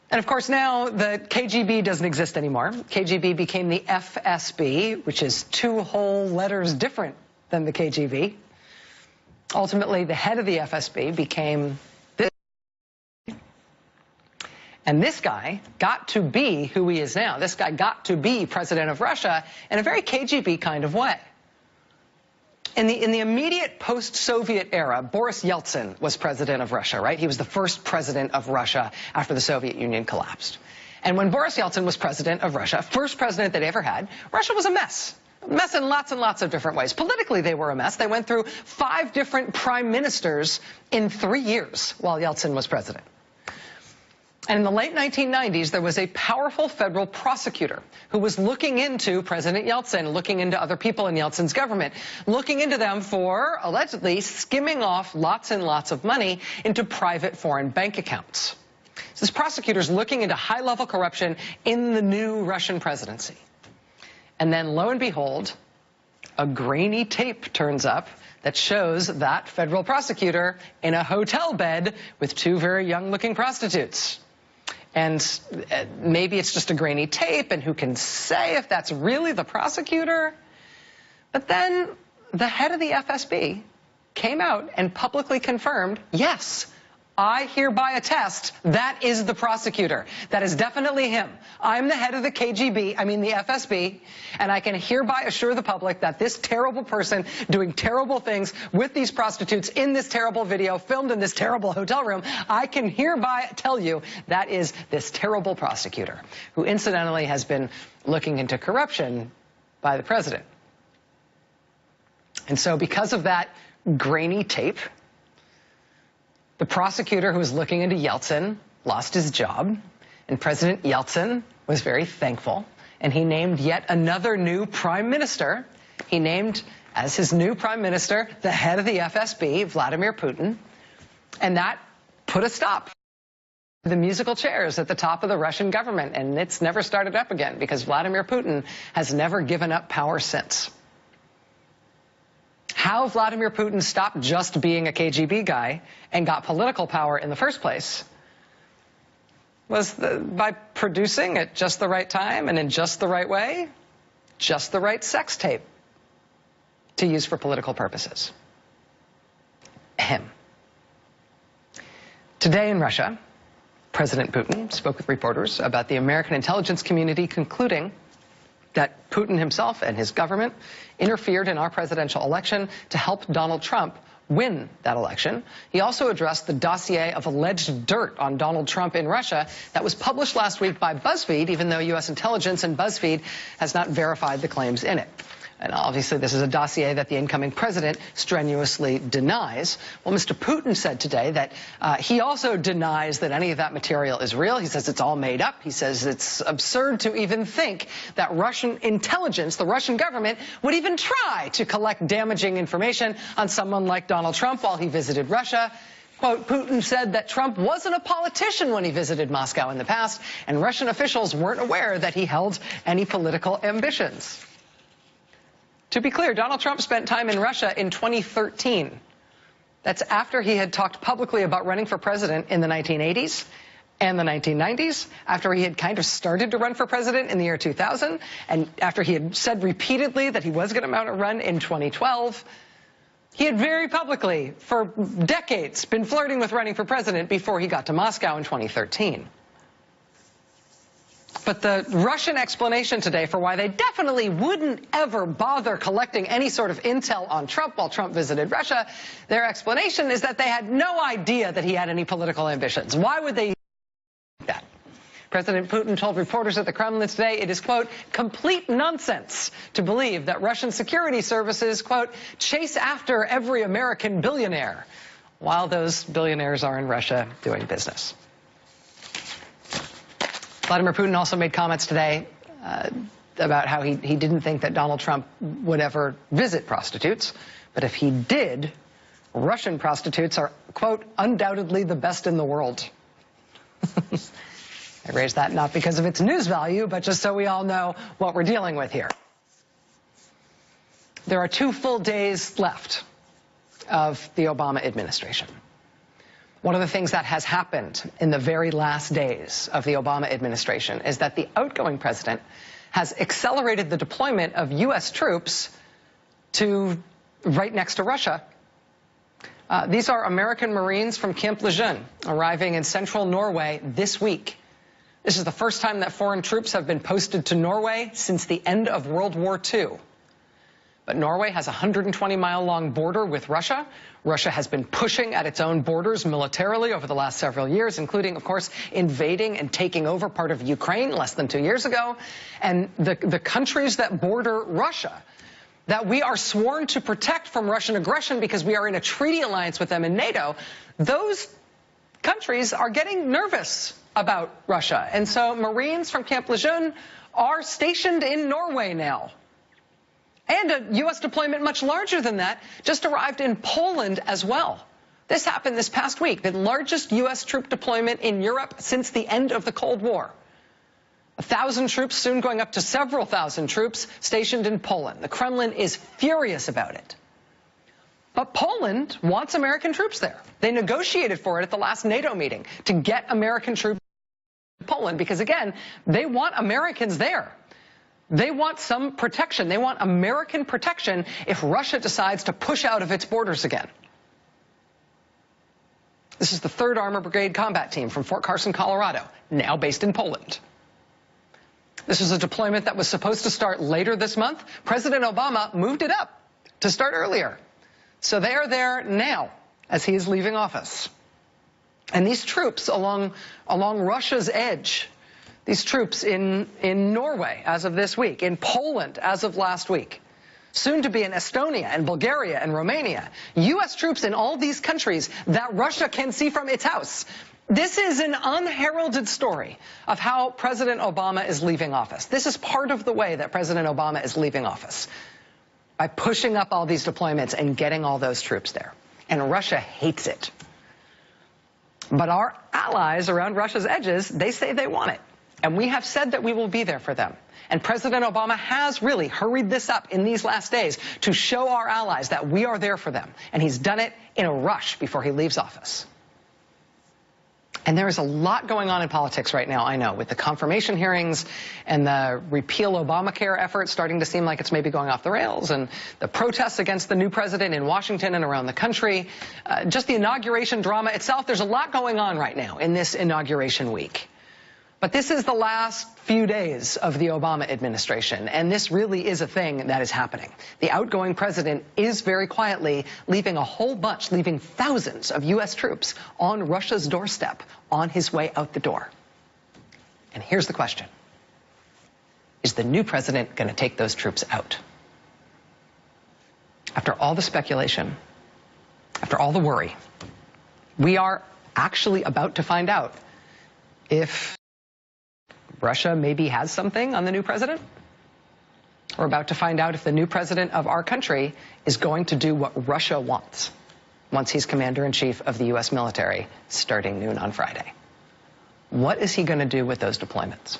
And of course, now the KGB doesn't exist anymore. KGB became the FSB, which is 2 whole letters different than the KGB. Ultimately, the head of the FSB became this. And this guy got to be who he is now. This guy got to be president of Russia in a very KGB kind of way. In the immediate post-Soviet era, Boris Yeltsin was president of Russia, right? He was the first president of Russia after the Soviet Union collapsed. And when Boris Yeltsin was president of Russia, first president they ever had, Russia was a mess. A mess in lots and lots of different ways. Politically, they were a mess. They went through 5 different prime ministers in 3 years while Yeltsin was president. And in the late 1990s, there was a powerful federal prosecutor who was looking into President Yeltsin, looking into other people in Yeltsin's government, looking into them for allegedly skimming off lots and lots of money into private foreign bank accounts. So this prosecutor's looking into high-level corruption in the new Russian presidency. And then, lo and behold, a grainy tape turns up that shows that federal prosecutor in a hotel bed with 2 very young-looking prostitutes. And maybe it's just a grainy tape, and who can say if that's really the prosecutor? But then the head of the FSB came out and publicly confirmed, yes, I hereby attest that is the prosecutor. That is definitely him. I'm the head of the KGB, I mean the FSB, and I can hereby assure the public that this terrible person doing terrible things with these prostitutes in this terrible video filmed in this terrible hotel room, I can hereby tell you that is this terrible prosecutor, who incidentally has been looking into corruption by the president. And so because of that grainy tape, the prosecutor who was looking into Yeltsin lost his job, and President Yeltsin was very thankful, and he named yet another new prime minister. He named as his new prime minister the head of the FSB, Vladimir Putin, and that put a stop to the musical chairs at the top of the Russian government, and it's never started up again because Vladimir Putin has never given up power since. How Vladimir Putin stopped just being a KGB guy and got political power in the first place was by producing at just the right time and in just the right way, just the right sex tape to use for political purposes. Ahem. Today in Russia, President Putin spoke with reporters about the American intelligence community concluding that Putin himself and his government interfered in our presidential election to help Donald Trump win that election. He also addressed the dossier of alleged dirt on Donald Trump in Russia that was published last week by BuzzFeed, even though U.S. intelligence and BuzzFeed has not verified the claims in it. And obviously this is a dossier that the incoming president strenuously denies. Well, Mr. Putin said today that he also denies that any of that material is real. He says it's all made up. He says it's absurd to even think that Russian intelligence, the Russian government, would even try to collect damaging information on someone like Donald Trump while he visited Russia. Quote, Putin said that Trump wasn't a politician when he visited Moscow in the past, and Russian officials weren't aware that he held any political ambitions. To be clear, Donald Trump spent time in Russia in 2013. That's after he had talked publicly about running for president in the 1980s and the 1990s, after he had kind of started to run for president in the year 2000, and after he had said repeatedly that he was going to mount a run in 2012. He had very publicly, for decades, been flirting with running for president before he got to Moscow in 2013. But the Russian explanation today for why they definitely wouldn't ever bother collecting any sort of intel on Trump while Trump visited Russia, their explanation is that they had no idea that he had any political ambitions. Why would they do that? President Putin told reporters at the Kremlin today it is, quote, complete nonsense to believe that Russian security services, quote, chase after every American billionaire while those billionaires are in Russia doing business. Vladimir Putin also made comments today about how he didn't think that Donald Trump would ever visit prostitutes. But if he did, Russian prostitutes are, quote, undoubtedly the best in the world. I raise that not because of its news value, but just so we all know what we're dealing with here. There are 2 full days left of the Obama administration. One of the things that has happened in the very last days of the Obama administration is that the outgoing president has accelerated the deployment of U.S. troops to right next to Russia. These are American Marines from Camp Lejeune arriving in central Norway this week. This is the first time that foreign troops have been posted to Norway since the end of World War II. But Norway has a 120-mile-long border with Russia. Russia has been pushing at its own borders militarily over the last several years, including, of course, invading and taking over part of Ukraine less than 2 years ago. And the countries that border Russia, that we are sworn to protect from Russian aggression because we are in a treaty alliance with them in NATO, those countries are getting nervous about Russia. And so Marines from Camp Lejeune are stationed in Norway now. And a U.S. deployment much larger than that just arrived in Poland as well. This happened this past week, the largest U.S. troop deployment in Europe since the end of the Cold War. 1,000 troops, soon going up to several thousand troops, stationed in Poland. The Kremlin is furious about it. But Poland wants American troops there. They negotiated for it at the last NATO meeting to get American troops in Poland because, again, they want Americans there. They want some protection. They want American protection if Russia decides to push out of its borders again. This is the 3rd Armored Brigade Combat Team from Fort Carson, Colorado, now based in Poland. This was a deployment that was supposed to start later this month. President Obama moved it up to start earlier. So they are there now as he is leaving office. And these troops along Russia's edge, these troops in Norway as of this week, in Poland as of last week, soon to be in Estonia and Bulgaria and Romania, U.S. troops in all these countries that Russia can see from its house. This is an unheralded story of how President Obama is leaving office. This is part of the way that President Obama is leaving office, by pushing up all these deployments and getting all those troops there. And Russia hates it. But our allies around Russia's edges, they say they want it. And we have said that we will be there for them. And President Obama has really hurried this up in these last days to show our allies that we are there for them. And he's done it in a rush before he leaves office. And there is a lot going on in politics right now, I know, with the confirmation hearings and the repeal Obamacare effort starting to seem like it's maybe going off the rails, and the protests against the new president in Washington and around the country. Just the inauguration drama itself, there's a lot going on right now in this inauguration week. But this is the last few days of the Obama administration, and this really is a thing that is happening. The outgoing president is very quietly leaving leaving thousands of U.S. troops on Russia's doorstep on his way out the door. And here's the question. Is the new president going to take those troops out? After all the speculation, after all the worry, we are actually about to find out if Russia maybe has something on the new president. We're about to find out if the new president of our country is going to do what Russia wants once he's commander-in-chief of the U.S. military starting noon on Friday. What is he going to do with those deployments?